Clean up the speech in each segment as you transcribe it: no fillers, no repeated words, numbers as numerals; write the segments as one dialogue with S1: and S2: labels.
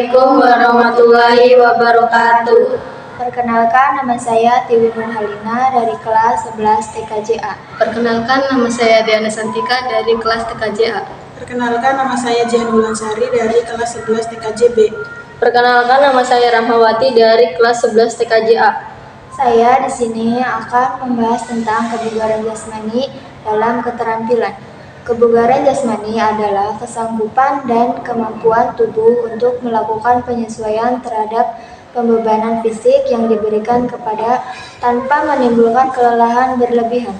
S1: Assalamualaikum warahmatullahi wabarakatuh.
S2: Perkenalkan, nama saya Tiwi Nurhalina dari kelas 11 TKJA.
S1: Perkenalkan, nama saya Diana Santika dari kelas TKJA.
S3: Perkenalkan, nama saya Jihan Wulansari dari kelas 11 TKJB.
S1: Perkenalkan, nama saya Rahmawati dari kelas 11 TKJA.
S2: Saya di sini akan membahas tentang kebugaran jasmani dalam keterampilan. Kebugaran jasmani adalah kesanggupan dan kemampuan tubuh untuk melakukan penyesuaian terhadap pembebanan fisik yang diberikan kepada tanpa menimbulkan kelelahan berlebihan.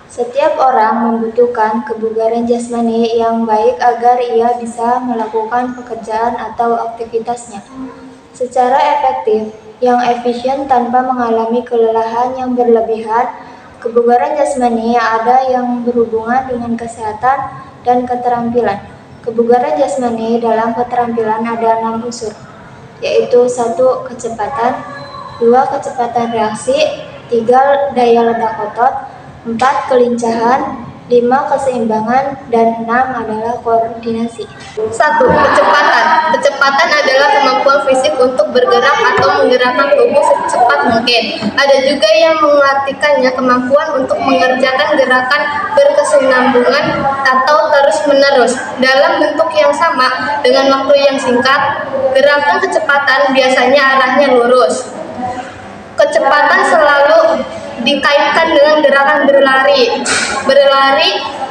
S2: Setiap orang membutuhkan kebugaran jasmani yang baik agar ia bisa melakukan pekerjaan atau aktivitasnya secara efektif, yang efisien tanpa mengalami kelelahan yang berlebihan. Kebugaran jasmani ada yang berhubungan dengan kesehatan dan keterampilan. Kebugaran jasmani dalam keterampilan ada 6 unsur, yaitu 1. Kecepatan, 2. Kecepatan reaksi, 3. Daya ledak otot, 4. Kelincahan, 5. Keseimbangan, dan 6 adalah koordinasi.
S1: 1. Kecepatan. Kecepatan adalah kemampuan fisik untuk bergerak atau menggerakkan tubuh secepat mungkin. Ada juga yang mengartikannya kemampuan untuk mengerjakan gerakan berkesinambungan atau terus-menerus dalam bentuk yang sama dengan waktu yang singkat. Gerakan kecepatan biasanya arahnya lurus. Kecepatan selalu dikaitkan dengan gerakan berlari. Berlari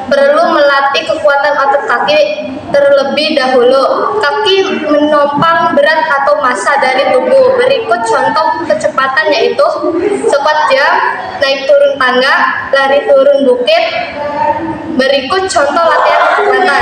S1: perlu melatih kekuatan otot kaki terlebih dahulu. Kaki menopang berat atau massa dari tubuh. Berikut contoh kecepatan yaitu squat jump, naik turun tangga, lari turun bukit. Berikut contoh latihan kecepatan.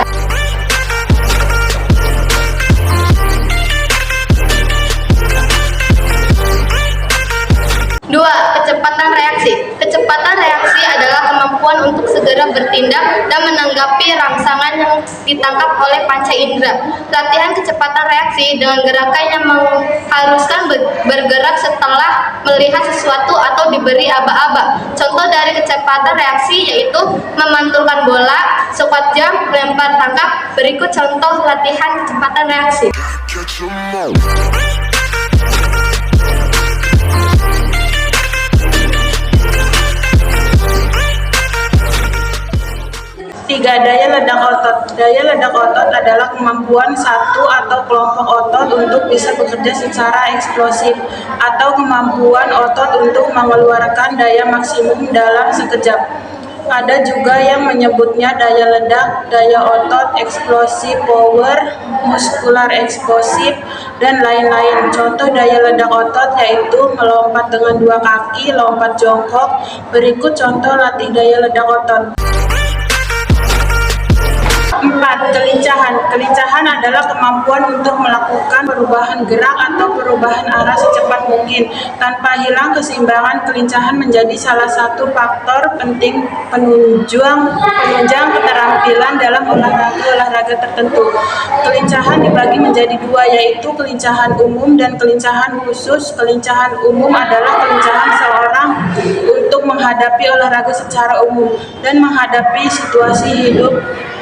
S1: 2. Kecepatan reaksi. Kecepatan reaksi adalah kemampuan untuk segera bertindak dan menanggapi rangsangan yang ditangkap oleh panca indera. Latihan kecepatan reaksi dengan gerakan yang mengharuskan bergerak setelah melihat sesuatu atau diberi aba-aba. Contoh dari kecepatan reaksi yaitu memantulkan bola, squat jump, lempar tangkap. Berikut contoh latihan kecepatan reaksi.
S3: 3. Daya ledak otot. Daya ledak otot adalah kemampuan satu atau kelompok otot untuk bisa bekerja secara eksplosif atau kemampuan otot untuk mengeluarkan daya maksimum dalam sekejap. Ada juga yang menyebutnya daya ledak, daya otot, eksplosif power, muskular eksplosif, dan lain-lain. Contoh daya ledak otot yaitu melompat dengan 2 kaki, lompat jongkok. Berikut contoh latih daya ledak otot. 4. Kelincahan. Kelincahan adalah kemampuan untuk melakukan perubahan gerak atau perubahan arah secepat mungkin tanpa hilang keseimbangan. Kelincahan menjadi salah satu faktor penting penunjang keterampilan dalam olahraga tertentu. Kelincahan dibagi menjadi 2, yaitu kelincahan umum dan kelincahan khusus. Kelincahan umum adalah kelincahan seorang untuk menghadapi olahraga secara umum dan menghadapi situasi hidup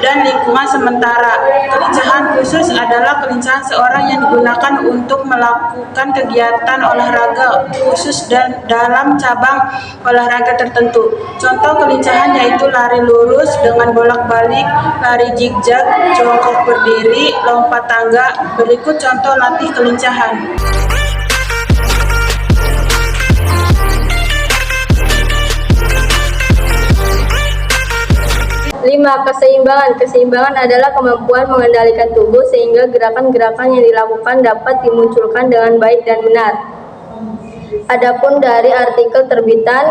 S3: dan lingkungan sementara. Kelincahan khusus adalah kelincahan seorang yang digunakan untuk melakukan kegiatan olahraga khusus dan dalam cabang olahraga tertentu. Contoh kelincahan yaitu lari lurus dengan bolak-balik, lari zigzag, jongkok berdiri, lompat tangga. Berikut contoh latih kelincahan.
S1: 5. Keseimbangan. Keseimbangan adalah kemampuan mengendalikan tubuh sehingga gerakan-gerakan yang dilakukan dapat dimunculkan dengan baik dan benar. Adapun dari artikel terbitan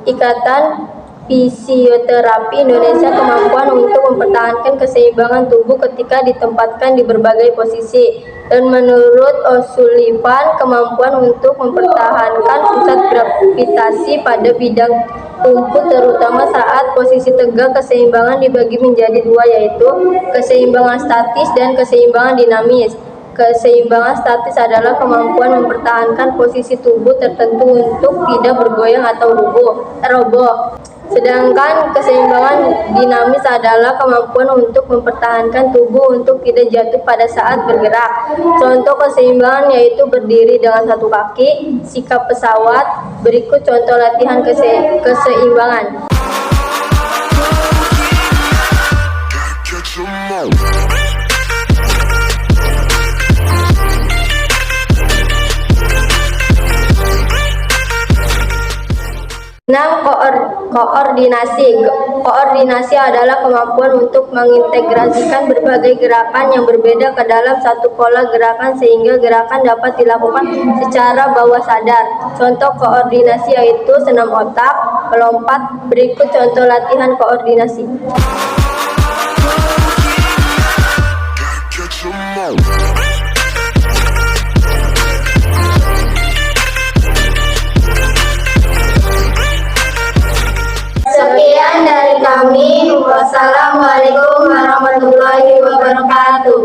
S1: Ikatan Fisioterapi Indonesia, kemampuan untuk mempertahankan keseimbangan tubuh ketika ditempatkan di berbagai posisi. Dan menurut O'Sullivan, kemampuan untuk mempertahankan pusat gravitasi pada bidang tubuh terutama saat posisi tegak. Keseimbangan dibagi menjadi 2, yaitu keseimbangan statis dan keseimbangan dinamis.
S4: Keseimbangan statis adalah kemampuan mempertahankan posisi tubuh tertentu untuk tidak bergoyang atau roboh. Sedangkan keseimbangan dinamis adalah kemampuan untuk mempertahankan tubuh untuk tidak jatuh pada saat bergerak. Contoh keseimbangan yaitu berdiri dengan satu kaki, sikap pesawat. Berikut contoh latihan keseimbangan. Koordinasi. Koordinasi adalah kemampuan untuk mengintegrasikan berbagai gerakan yang berbeda ke dalam satu pola gerakan sehingga gerakan dapat dilakukan secara bawah sadar. Contoh koordinasi yaitu senam otak, melompat. Berikut contoh latihan koordinasi.
S1: Sekian dari kami. Wassalamualaikum warahmatullahi wabarakatuh.